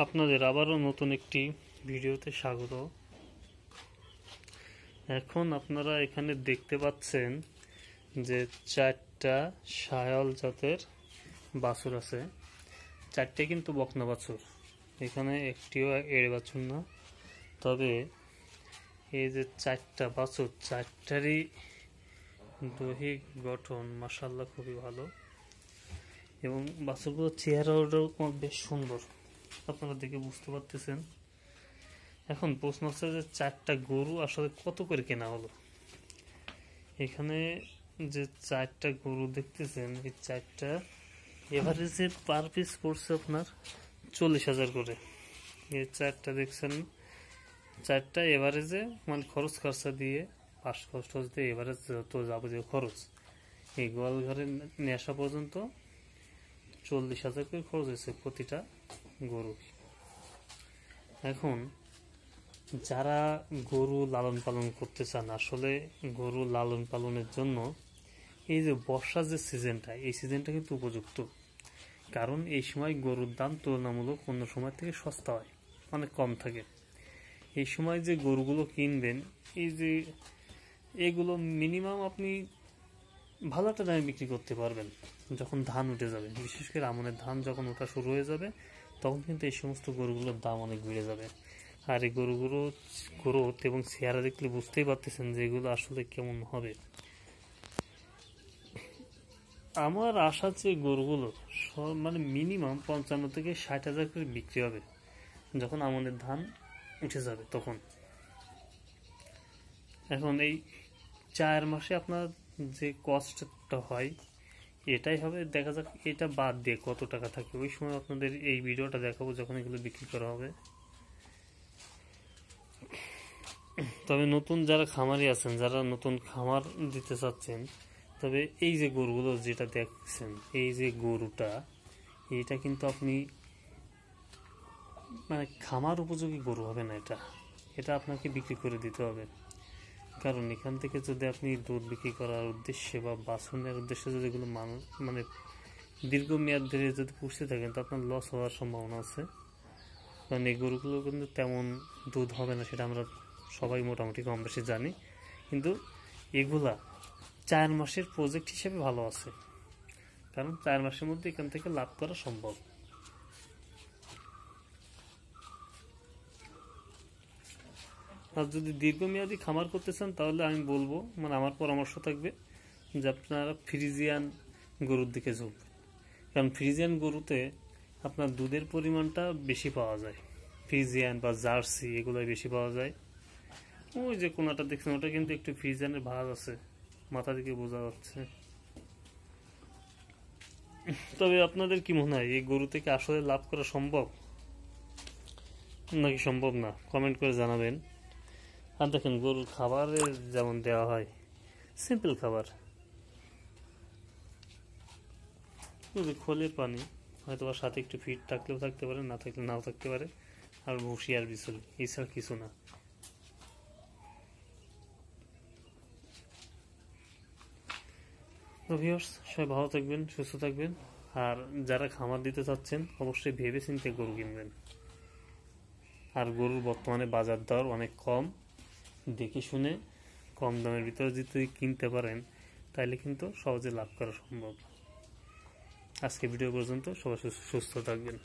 আপনাদের আবারও নতুন একটি ভিডিওতে স্বাগত। এখন আপনারা এখানে দেখতে পাচ্ছেন যে চারটা শায়াল জাতের বাছুর আছে। চারটে কিন্তু বকনা বাছুর, এখানে একটিও এড়ে বাছুর না। তবে এই যে চারটা বাছুর, চারটারই দৈহিক গঠন মাশাআল্লাহ খুবই ভালো, এবং বাছুরগুলোর চেহারাটাও বেশ সুন্দর, আপনারা দেখে বুঝতে পারতেছেন। এখন প্রশ্ন হচ্ছে যে চারটা গরু আসলে কত করে কেনা হলো। এখানে যে চারটা গরু দেখতেছেন, এই চারটা এভারেজে পার পিস পড়ছে আপনার 40,000 করে। এই চারটা দেখছেন, চারটা এভারেজে মানে খরচ খরচা দিয়ে পাশ খরচ দিয়ে এভারেজ যত যাবতীয় খরচ এই গোয়াল ঘরে নিয়ে আসা পর্যন্ত 40,000 করে খরচ হয়েছে প্রতিটা গরু। এখন যারা গরু লালন পালন করতে চান, আসলে গরু লালন পালনের জন্য এই যে বর্ষার যে সিজনটা, এই সিজনটা কিন্তু উপযুক্ত। কারণ এই সময় গরুর দাম তুলনামূলক অন্য সময় থেকে সস্তা হয়, অনেক কম থাকে। এই সময় যে গরুগুলো কিনবেন, এই যে এগুলো মিনিমাম আপনি ভালো একটা দামে বিক্রি করতে পারবেন যখন ধান উঠে যাবে। বিশেষ করে আমনের ধান যখন ওঠা শুরু হয়ে যাবে, তখন কিন্তু এই সমস্ত গরুগুলোর দাম অনেক বেড়ে যাবে। আর এই গরুগুলো গ্রোথ এবং চেহারা দেখলে বুঝতেই পারতেছেন যে এগুলো আসলে কেমন হবে। আমার আশা যে গরুগুলো মানে মিনিমাম 55 থেকে 60,000 করে বিক্রি হবে যখন আমনের ধান উঠে যাবে তখন। এখন এই 4 মাসে আপনার যে কষ্টটা হয় এটাই হবে, দেখা যাক এটা বাদ দিয়ে কত টাকা থাকে। ওই সময় আপনাদের এই ভিডিওটা দেখাবো যখন এগুলো বিক্রি করা হবে। তবে নতুন যারা খামারি আছেন, যারা নতুন খামার দিতে চাচ্ছেন, তবে এই যে গরুগুলো যেটা দেখছেন, এই যে গরুটা, এটা কিন্তু আপনি মানে খামার উপযোগী গরু হবে না। এটা আপনাকে বিক্রি করে দিতে হবে। কারণ এখান থেকে যদি আপনি দুধ বিক্রি করার উদ্দেশ্যে বা বাছুরের উদ্দেশ্যে যদি এগুলো মানে দীর্ঘমেয়াদ ধরে যদি পুষতে থাকেন, তো আপনার লস হওয়ার সম্ভাবনা আছে। কারণ এই গরুগুলো কিন্তু তেমন দুধ হবে না, সেটা আমরা সবাই মোটামুটি কম বেশি জানি। কিন্তু এগুলা 4 মাসের প্রজেক্ট হিসেবে ভালো আছে, কারণ 4 মাসের মধ্যে এখান থেকে লাভ করা সম্ভব। আর যদি দীর্ঘমেয়াদী খামার করতে চান, তাহলে আমি বলবো, মানে আমার পরামর্শ থাকবে যে আপনারা ফ্রিজিয়ান গরুর দিকে ঝুঁকবেন। কারণ ফ্রিজিয়ান গরুতে আপনার দুধের পরিমাণটা বেশি পাওয়া যায়। ফ্রিজিয়ান বা জার্সি এগুলোই বেশি পাওয়া যায়। ওই যে কোনাটা দেখছেন, ওটা কিন্তু একটু ফ্রিজিয়ানের ভাগ আছে, মাথা দিকে বোঝা যাচ্ছে। তবে আপনাদের কি মনে হয়, এই গরু থেকে আসলে লাভ করা সম্ভব নাকি সম্ভব না? কমেন্ট করে জানাবেন। আর দেখেন গরুর খাবারে যেমন দেওয়া হয়, সিম্পল খাবার, খোলের পানি, হয়তো বা সাথে একটু ফিট থাকলেও থাকতে পারে, না থাকলে নাও থাকতে পারে, আর ভুসি আর বিচুলি, এছাড়া কিছু না। তো ভিউয়ার্স, সবাই ভালো থাকবেন, সুস্থ থাকবেন। আর যারা খামার দিতে চাচ্ছেন, অবশ্যই ভেবে চিন্তে গরু কিনবেন। আর গরুর বর্তমানে বাজার দর অনেক কম, দেখে শুনে কম দামের ভিতরে যদি কিনতে পারেন, তাহলে কিন্তু সহজে লাভ করা সম্ভব। আজকে ভিডিও পর্যন্ত, সবাই সুস্থ থাকবেন।